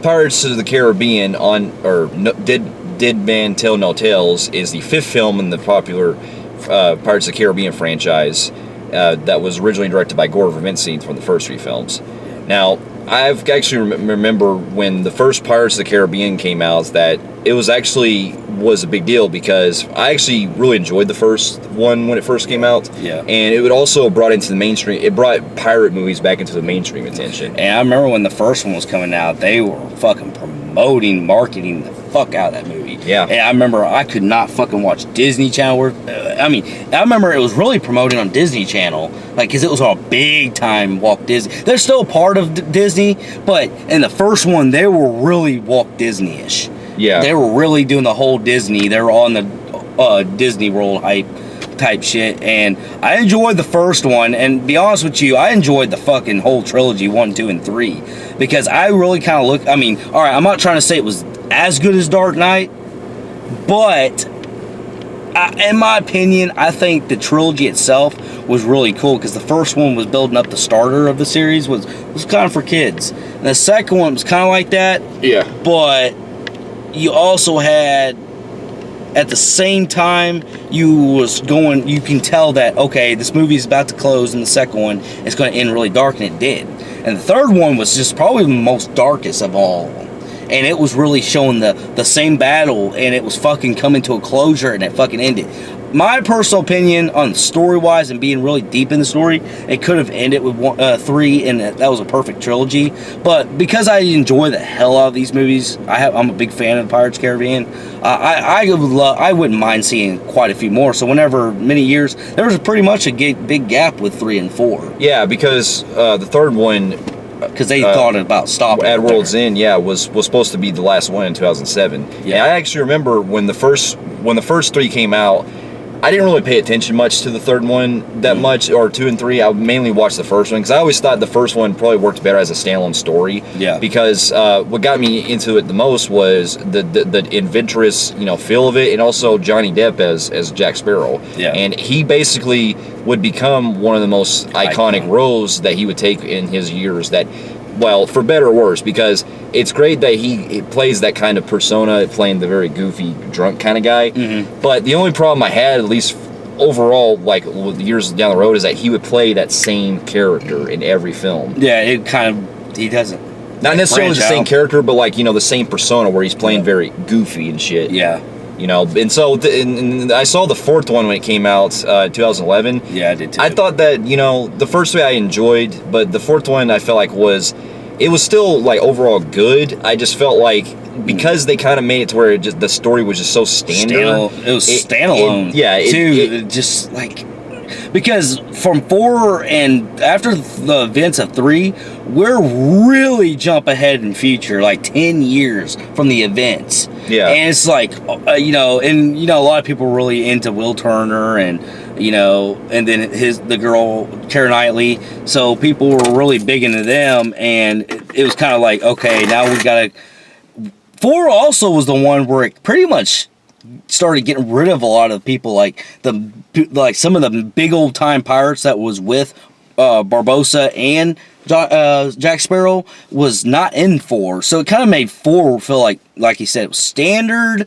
Pirates of the Caribbean Dead Man Tell No Tales is the 5th film in the popular Pirates of the Caribbean franchise that was originally directed by Gore Verbinski from the first 3 films. Now, I've actually remember when the first Pirates of the Caribbean came out that it was a big deal because I actually really enjoyed the first one when it first came out. Yeah. And it also brought into the mainstream. It brought pirate movies back into the mainstream attention. And I remember when the first one was coming out, they were fucking marketing the fuck out of that movie. Yeah. And I remember I could not fucking watch Disney Channel. I remember it was really promoting on Disney Channel, like, because it was all big time Walt Disney. They're still a part of Disney, but in the first one, they were really Walt Disney-ish. Yeah. They were really doing the whole Disney. They were on the Disney World hype type shit, and I enjoyed the first one, and to be honest with you, I enjoyed the fucking whole trilogy 1, 2, and 3, because I really kind of alright, I'm not trying to say it was as good as Dark Knight, but in my opinion, I think the trilogy itself was really cool, because the first one was building up the starter of the series, was kind of for kids, and the second one was kind of like that, yeah, but you also had, at the same time, you can tell that, okay, this movie is about to close, and the second one is going to end really dark, and it did. And the third one was just probably the most darkest of all of them. And it was really showing the same battle, and it was fucking coming to a closure, and it fucking ended. My personal opinion on story-wise and being really deep in the story, it could have ended with 3, and that was a perfect trilogy. But because I enjoy the hell out of these movies, I'm a big fan of Pirates of the Caribbean. I wouldn't mind seeing quite a few more. So many years, there was pretty much a big gap with 3 and 4. Yeah, because the third one, because they thought about stopping at World's End, was supposed to be the last one in 2007. Yeah, and I actually remember when the first 3 came out, I didn't really pay attention much to the third one that much, or 2 and 3. I mainly watched the first one because I always thought the first one probably worked better as a standalone story. Yeah. Because what got me into it the most was the adventurous, feel of it, and also Johnny Depp as Jack Sparrow. Yeah. And he basically would become one of the most iconic roles that he would take in his years. That, well, for better or worse, because it's great that he plays that kind of persona, playing the very goofy, drunk kind of guy. Mm-hmm. But the only problem I had, at least overall, like years down the road, is that he would play that same character in every film. Yeah, he doesn't. Not necessarily the same character, but the same persona where he's playing very goofy and shit. Yeah. And so and I saw the fourth one when it came out, 2011. Yeah, I did too. I thought that, the first 3 I enjoyed, but the fourth one I felt like it was still overall good. I just felt like because they kind of made it to where the story was just so standard. It was standalone. Because from 4 and after the events of 3, we're really jump ahead in future, 10 years from the events. Yeah. And it's a lot of people were really into Will Turner and and then the girl Keira Knightley. So people were really big into them, and it was kind of like, okay, now we gotta. 4 also was the one where it pretty much started getting rid of a lot of people, like some of the big old time pirates that was with Barbossa and Jack Sparrow was not in 4, so it kind of made 4 feel like you said, it was standard,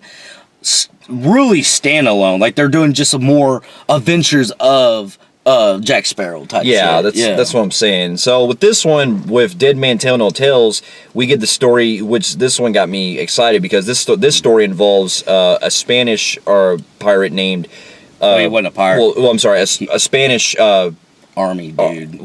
really standalone. Like they're doing just some more adventures of Jack Sparrow type shit. That's what I'm saying. So with this one, with Dead Man Tell No Tales, we get the story, which this one got me excited because this story involves a Spanish pirate named. He wasn't a pirate. Well, I'm sorry, a Spanish army dude.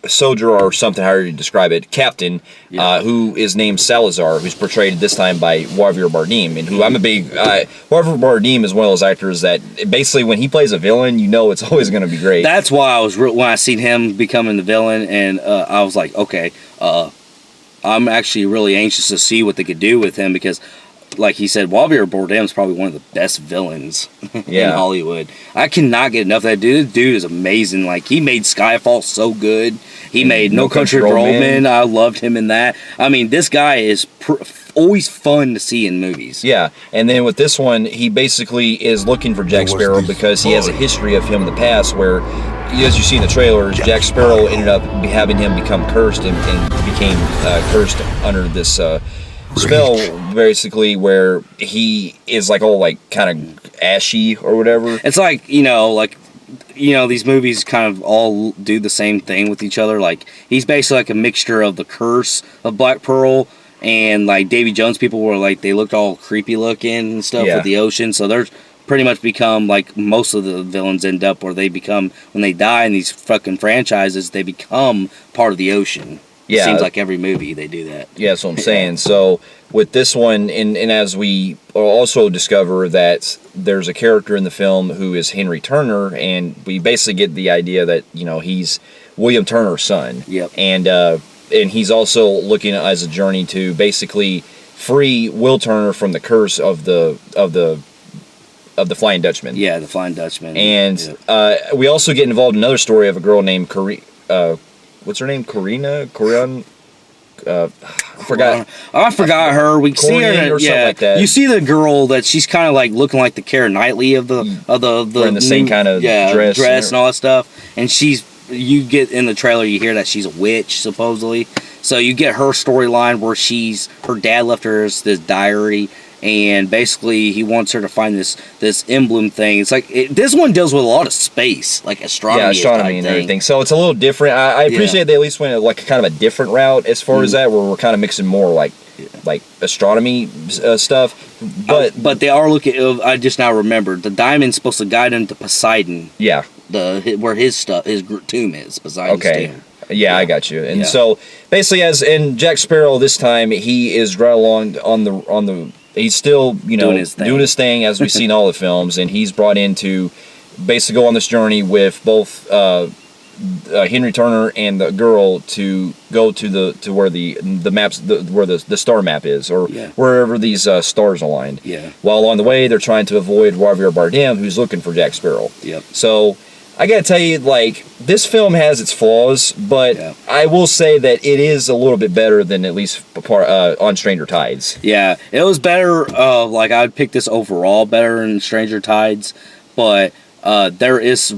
Soldier or something, however you describe it, captain, who is named Salazar, who's portrayed this time by Javier Bardem, and who I'm a big... Javier Bardem is one of those actors that basically when he plays a villain, it's always going to be great. That's why I was when I seen him becoming the villain, and I was like, okay, I'm actually really anxious to see what they could do with him, because like he said, Javier Bardem is probably one of the best villains in Hollywood. I cannot get enough of that dude. This dude is amazing. Like, he made Skyfall so good. He made No Country for Old Men. I loved him in that. I mean, this guy is always fun to see in movies. Yeah, and then with this one, he basically is looking for Jack Sparrow because he has a history of him in the past where as you see in the trailers, Jack Sparrow ended up having him become cursed and became cursed under this spell, basically, where he is like all like kind of ashy or whatever. It's like these movies kind of all do the same thing with each other. Like, he's basically like a mixture of the curse of Black Pearl and like Davy Jones. People were like, they looked all creepy looking and stuff with the ocean. So there's pretty much become like most of the villains end up where they become, when they die in these fucking franchises, they become part of the ocean. Yeah. It seems like every movie they do that. Yeah, that's what I'm saying. So with this one, and as we also discover that there's a character in the film who is Henry Turner, and we basically get the idea that, you know, he's William Turner's son. Yep. And he's also looking as a journey to basically free Will Turner from the curse of the Flying Dutchman. Yeah, the Flying Dutchman. And we also get involved in another story of a girl named what's her name? Corinne? I forgot her. We see her or something like that. You see the girl that she's kind of like looking like the Keira Knightley of the wearing the same kind of dress and all that stuff. And you get in the trailer, you hear that she's a witch supposedly. So you get her storyline where her dad left her this diary. And basically, he wants her to find this emblem thing. It's like this one deals with a lot of space, like astronomy and everything. So it's a little different. I appreciate they at least went like kind of a different route as far as that, where we're kind of mixing more like astronomy stuff. But they are looking. I just now remembered the diamond's supposed to guide him to Poseidon. Yeah, where his tomb is. Poseidon's tomb. Yeah, I got you. And so basically, as in Jack Sparrow this time, he is right along on the. He's still, doing his thing as we see in all the films, and he's brought in to basically go on this journey with both Henry Turner and the girl to go to where the maps where the star map is, or wherever these stars aligned. Yeah. While along the way, they're trying to avoid Javier Bardem, who's looking for Jack Sparrow. Yep. So I gotta tell you, like, this film has its flaws, but I will say that it is a little bit better than at least on Stranger Tides. Yeah, it was better. Like, I'd pick this overall better than Stranger Tides, but there is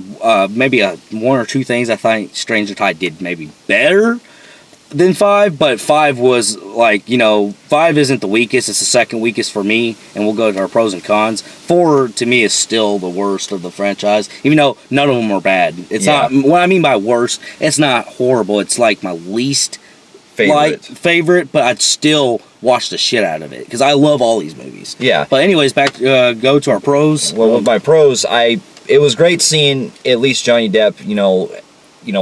maybe one or two things I think Stranger Tide did maybe better than 5, but 5 was like, 5 isn't the weakest, it's the second weakest for me, and we'll go to our pros and cons. 4 to me is still the worst of the franchise, even though none of them are bad. It's not, what I mean by worst, it's not horrible, it's like my least favorite, but I'd still watch the shit out of it, because I love all these movies. Yeah. But anyways, go to our pros. Well, with my pros, it was great seeing at least Johnny Depp,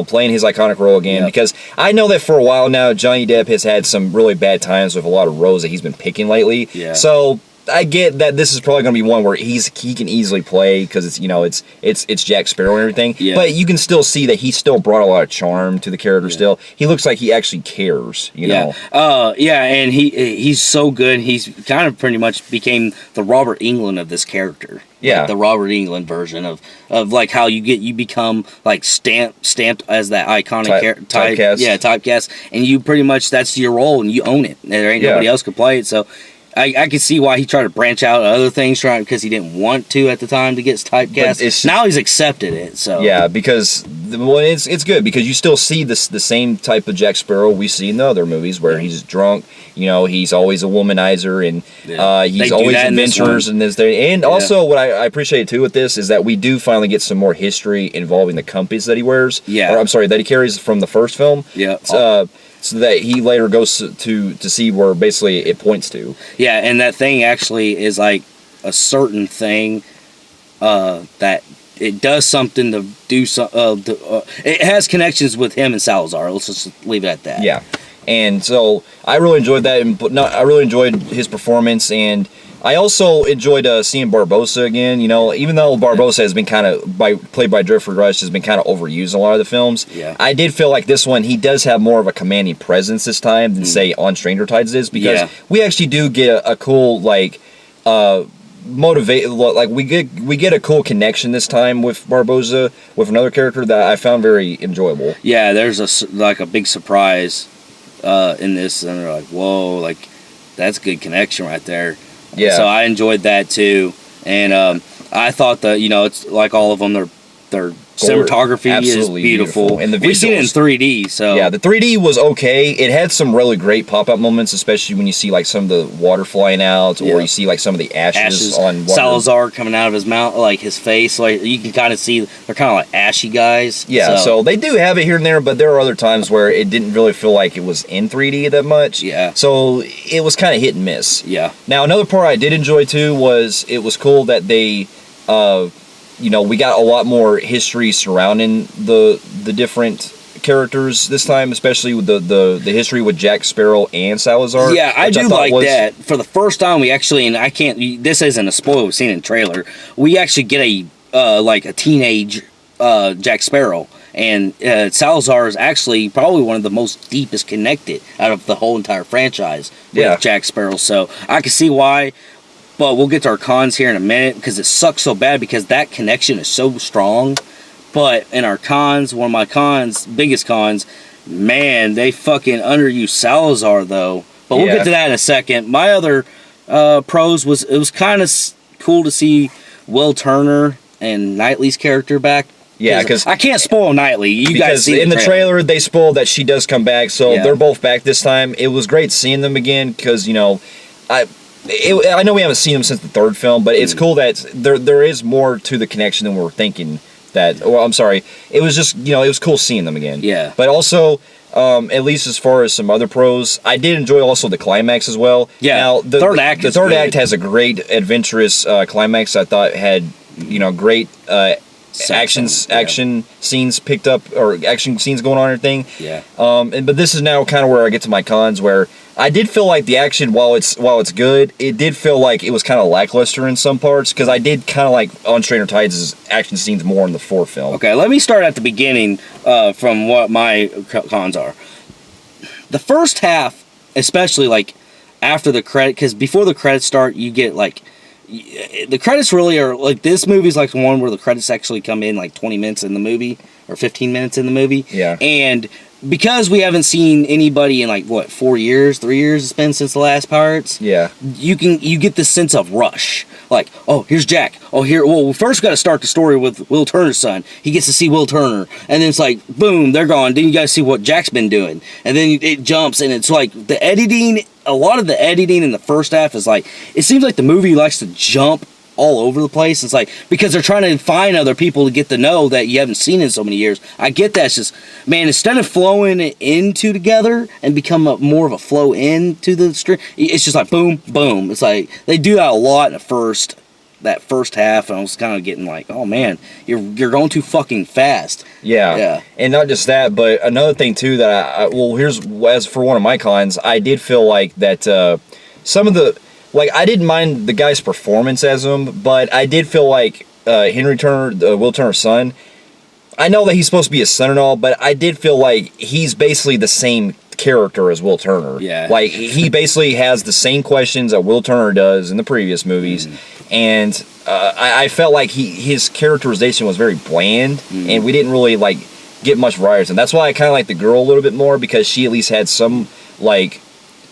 playing his iconic role again, because I know that for a while now, Johnny Depp has had some really bad times with a lot of roles that he's been picking lately. Yeah. So I get that this is probably going to be one where he can easily play, because it's Jack Sparrow and everything. Yeah. But you can still see that he still brought a lot of charm to the character. Still, he looks like he actually cares. You know. And he's so good. He's kind of pretty much became the Robert Englund of this character. Yeah, like the Robert Englund version of like how you become like stamped as that iconic typecast. Yeah, typecast, and you pretty much, that's your role and you own it. There ain't nobody else could play it. So I can see why he tried to branch out other things, because he didn't want to at the time to get typecast. Now he's accepted it. So yeah, because it's good, because you still see the same type of Jack Sparrow we see in the other movies, where he's drunk. He's always a womanizer, and he's always adventurous and this there. And also, what I appreciate too with this is that we do finally get some more history involving the compass that he wears. Yeah, or I'm sorry, that he carries from the first film. Yeah. So that he later goes to see where basically it points to. Yeah, and that thing actually is like a certain thing that it does something to do. It has connections with him and Salazar. Let's just leave it at that. Yeah, and so I really enjoyed that, and I really enjoyed his performance, and I also enjoyed seeing Barbossa again. Even though Barbossa has been kind of played by Jeffrey Rush, has been kind of overused in a lot of the films. Yeah. I did feel like this one, he does have more of a commanding presence this time than say on Stranger Tides is, because we actually do get a cool motivate. Like we get a cool connection this time with Barbossa with another character that I found very enjoyable. Yeah, there's a big surprise in this, and they're like, whoa, like that's a good connection right there. Yeah. So I enjoyed that too, and I thought that it's like all of them, they're Their cinematography is absolutely beautiful. And the we've seen it in visuals. 3D, so Yeah, the 3D was okay. It had some really great pop-up moments, especially when you see like some of the water flying out, or you see like some of the ashes on water. Salazar coming out of his mouth, like his face, like you can kind of see they're kind of like ashy guys. Yeah, so they do have it here and there, but there are other times where it didn't really feel like it was in 3D that much. Yeah. So it was kind of hit and miss. Yeah. Now another part I did enjoy too was it was cool that they, we got a lot more history surrounding the different characters this time, especially with the history with Jack Sparrow and Salazar. Yeah, I do like that. For the first time, we actually, and I can't. This isn't a spoiler. We've seen it in the trailer. We actually get a teenage Jack Sparrow, and Salazar is actually probably one of the most deepest connected out of the whole entire franchise with Jack Sparrow. So I can see why. But we'll get to our cons here in a minute, because it sucks so bad because that connection is so strong. But in our cons, one of my biggest cons, man, they fucking underused Salazar though. But we'll get to that in a second. My other pros was it was kind of cool to see Will Turner and Knightley's character back. Yeah, because I can't spoil Knightley. You guys see in the trailer they spoiled that she does come back, so they're both back this time. It was great seeing them again because I know we haven't seen them since the third film, but it's cool that there is more to the connection than we were thinking. I'm sorry. It was just, it was cool seeing them again. Yeah. But also, at least as far as some other pros, I did enjoy also the climax as well. Yeah. Now, the third act has a great adventurous climax. I thought had, great action scenes picked up, or action scenes going on and everything. Yeah. But this is now kind of where I get to my cons, where I did feel like the action, while it's good, it did feel like it was kind of lackluster in some parts, because I did kind of like On Stranger Tides' action scenes more in the fourth film. Okay, let me start at the beginning from what my cons are. The first half, especially like after the credit, because before the credits start, you get like the credits really are like, this movie's like the one where the credits actually come in like 20 minutes in the movie or 15 minutes in the movie. Yeah. And because we haven't seen anybody in like 3 years it's been since the last Pirates. Yeah. You get this sense of rush. Like, oh, here's Jack. Oh, we first got to start the story with Will Turner's son. He gets to see Will Turner. And then it's like, boom, they're gone. Then you got to see what Jack's been doing. And then it jumps, and it's like the editing, a lot of the editing in the first half is like, it seems like the movie likes to jump all over the place. It's like, because they're trying to find other people to get to know that you haven't seen in so many years. I get that. It's just, man, instead of flowing into together and become more of a flow into the stream, it's just like boom, boom. It's like they do that a lot in that first half, and I was kind of getting like, oh man, you're going too fucking fast. Yeah. And not just that, but another thing too that here's, as for one of my cons, I did feel like that some of the, like, I didn't mind the guy's performance as him, but I did feel like Henry Turner, Will Turner's son, I know that he's supposed to be his son and all, but I did feel like he's basically the same character as Will Turner. Yeah. Like, he basically has the same questions that Will Turner does in the previous movies, and I felt like his characterization was very bland, and we didn't really, like, get much variety. And that's why I kind of like the girl a little bit more, because she at least had some, like,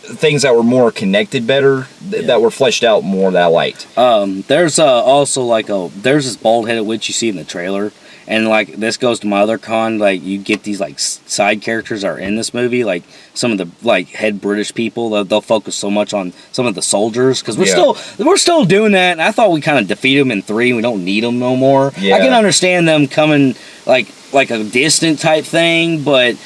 things that were more connected better, that were fleshed out more, that I liked. There's also like there's this bald-headed witch you see in the trailer, and like this goes to my other con, like you get these like side characters that are in this movie, like some of the like head British people, they'll focus so much on some of the soldiers, because we're still doing that, and I thought we kind of defeated them in 3, we don't need them no more. I can understand them coming like a distant type thing, but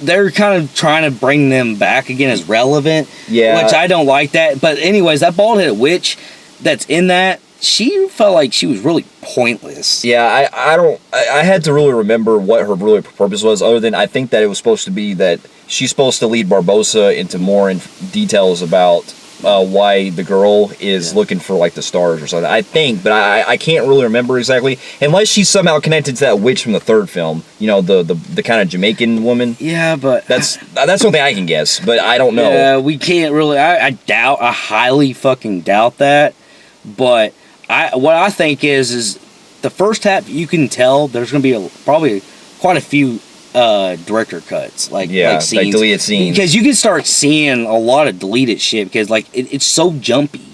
they're kind of trying to bring them back again as relevant, which I don't like that. But anyways, that bald-headed witch that's in that, she felt like she was really pointless. Yeah, I had to really remember what her really purpose was, other than I think that it was supposed to be that she's supposed to lead Barbossa into more details about why the girl is looking for like the stars or something, I think, but I can't really remember exactly, unless she's somehow connected to that witch from the third film, the kind of Jamaican woman. Yeah, but that's something I can guess, but I don't know. Yeah, we can't really. I highly fucking doubt that. But what I think is the first half, you can tell there's going to be probably quite a few director cuts, like scenes, like deleted scenes, because you can start seeing a lot of deleted shit, because like it's so jumpy,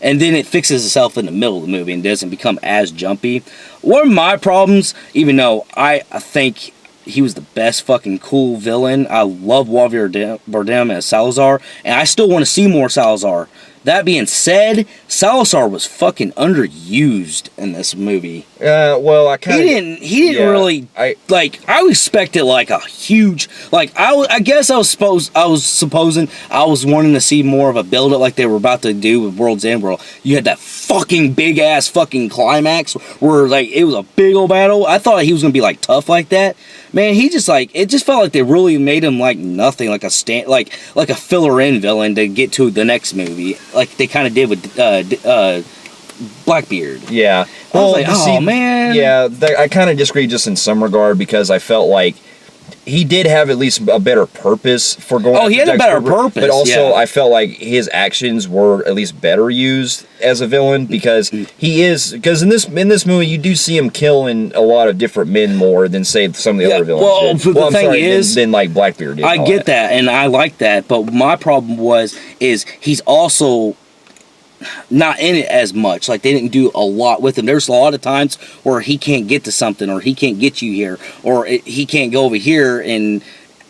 and then it fixes itself in the middle of the movie and doesn't become as jumpy. One of my problems, even though I think he was the best fucking cool villain, I love Javier Bardem as Salazar, and I still want to see more Salazar. That being said, Salazar was fucking underused in this movie. Well, I kind of... He didn't really... I expected, like, a huge... Like, I guess I was supposing I was wanting to see more of a build-up like they were about to do with World's End, where you had that fucking big-ass fucking climax where, like, it was a big old battle. I thought he was going to be, like, tough like that. Man, he just, like... It just felt like they really made him, like, nothing. Like a filler-in villain to get to the next movie. Like they kind of did with Blackbeard. Yeah. Well, I was like, man. Yeah, I kind of disagree just in some regard because I felt like he did have at least a better purpose for going. Oh, he had a better purpose. But also, I felt like his actions were at least better used as a villain because because in this movie you do see him killing a lot of different men more than say some of the other villains. The thing is, than like Blackbeard did. I get that, and I like that, but my problem is he's also not in it as much. Like they didn't do a lot with him. There's a lot of times where he can't get to something, or he can't get you here, or he can't go over here, and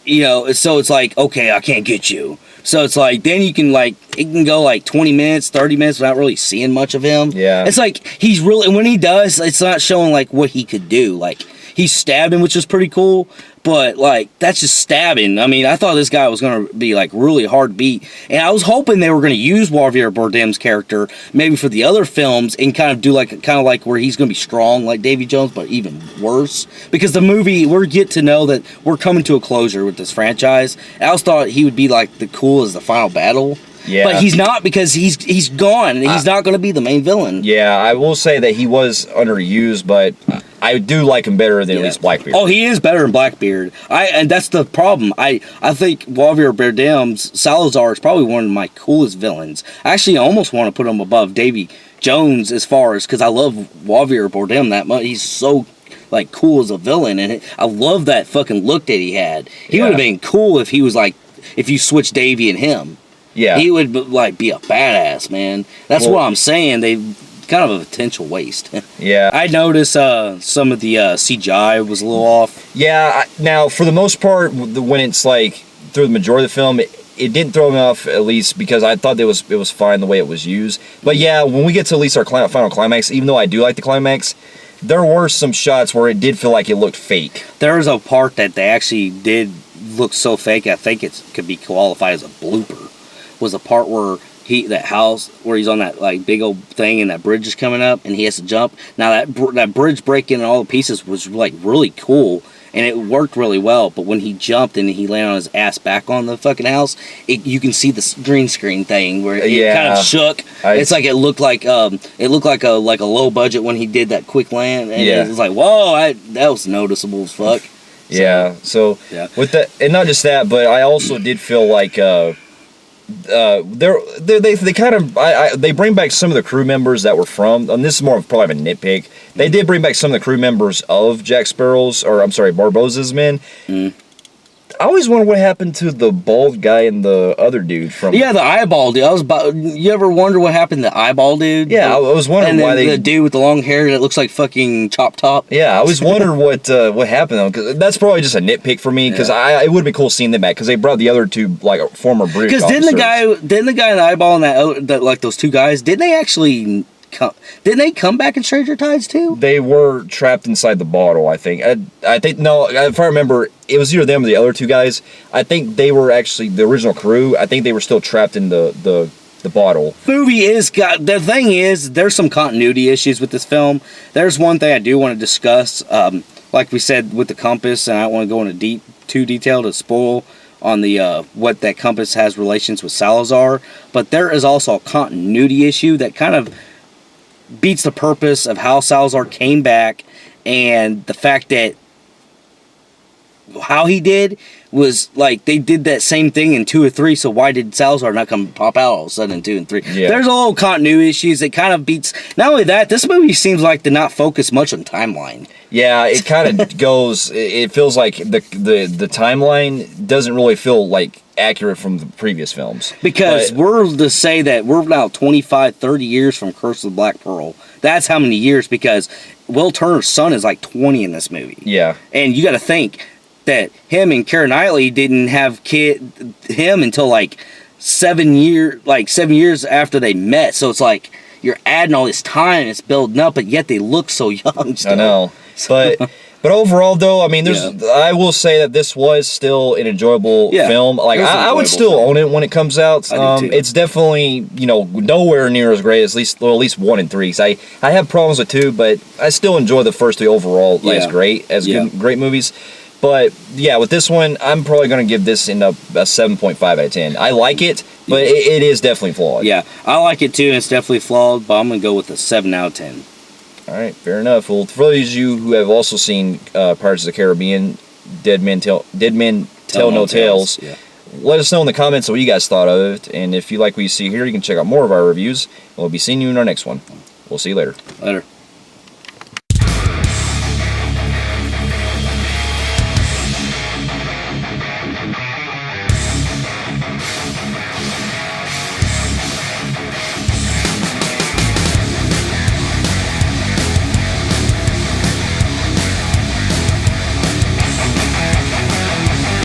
so it's like, okay, I can't get you. So it's like then you can it can go like 20 minutes, 30 minutes without really seeing much of him. Yeah, it's like he's really, when he does, it's not showing like what he could do. Like he stabbed him, which is pretty cool. But, like, that's just stabbing. I mean, I thought this guy was going to be, like, really hard beat. And I was hoping they were going to use Javier Bardem's character maybe for the other films and kind of do, like, where he's going to be strong like Davy Jones, but even worse. Because the movie, we get to know that we're coming to a closure with this franchise. I always thought he would be, like, the cool as the final battle. Yeah. But he's not, because he's gone, and he's not going to be the main villain. Yeah, I will say that he was underused, but I do like him better than at least Blackbeard. Oh, he is better than Blackbeard. And that's the problem. I think Javier Bardem's Salazar is probably one of my coolest villains. I actually almost want to put him above Davy Jones as far as, because I love Javier Bardem that much. He's so, like, cool as a villain, and I love that fucking look that he had. He would have been cool if he was, like, if you switched Davy and him. Yeah. He would, like, be a badass, man. That's what I'm saying. They kind of a potential waste. Yeah. I noticed some of the CGI was a little off. Yeah. Now, for the most part, when it's, like, through the majority of the film, it didn't throw me off, at least, because I thought it was fine the way it was used. But, yeah, when we get to at least our final climax, even though I do like the climax, there were some shots where it did feel like it looked fake. There was a part that they actually did look so fake, I think it could be qualified as a blooper. Was a part where that house where he's on that like big old thing and that bridge is coming up and he has to jump. Now that bridge breaking and all the pieces was like really cool and it worked really well. But when he jumped and he landed on his ass back on the fucking house, you can see the green screen thing where it kind of shook. It's like it looked like a low budget when he did that quick land. And it was like, whoa, that was noticeable as fuck. So with that, and not just that, but I also did feel like. They kind of they bring back some of the crew members that were from, and this is more of probably a nitpick. They did bring back some of the crew members of Jack Sparrow's, or I'm sorry, Barbossa's men. I always wonder what happened to the bald guy and the other dude from. Yeah, the eyeball dude. You ever wonder what happened to the eyeball dude? Yeah, I was wondering why the dude with the long hair that looks like fucking Chop Top. Yeah, I was wondering what happened though, because that's probably just a nitpick for me. Because it would have been cool seeing them back because they brought the other two like former British. Because didn't the guy in the eyeball and that like those two guys, didn't they come back in Stranger Tides too? They were trapped inside the bottle, I think. I think no, if I remember, it was either them or the other two guys. I think they were actually the original crew. I think they were still trapped in the bottle. The thing is, there's some continuity issues with this film. There's one thing I do want to discuss. Like we said with the compass, and I don't want to go into too detail to spoil on the what that compass has relations with Salazar. But there is also a continuity issue that kind of beats the purpose of how Salazar came back, and the fact that how he did was like they did that same thing in 2 or 3. So why did Salazar not come pop out all of a sudden in 2 and 3? Yeah. There's a little continuity issues that kind of beats. Not only that, this movie seems like to not focus much on timeline. Yeah, it kind of goes. It feels like the timeline doesn't really feel like accurate from the previous films. Because we're to say that we're now 25, 30 years from Curse of the Black Pearl. That's how many years, because Will Turner's son is like 20 in this movie. Yeah. And you got to think that him and Keira Knightley didn't have him until like 7 years after they met. So it's like you're adding all this time, it's building up, but yet they look so young still. I know. But overall, though, I mean, I will say that this was still an enjoyable film. Like, I would still own it when it comes out. It's definitely, nowhere near as great as at least 1 and 3. I have problems with 2, but I still enjoy the first 3 overall as great movies. But yeah, with this one, I'm probably going to give this a 7.5 out of 10. I like it, but it is definitely flawed. Yeah, I like it too, and it's definitely flawed, but I'm going to go with a 7 out of 10. All right, fair enough. Well, for those of you who have also seen Pirates of the Caribbean, Dead Men Tell No Tales, let us know in the comments what you guys thought of it. And if you like what you see here, you can check out more of our reviews. And we'll be seeing you in our next one. We'll see you later. Later.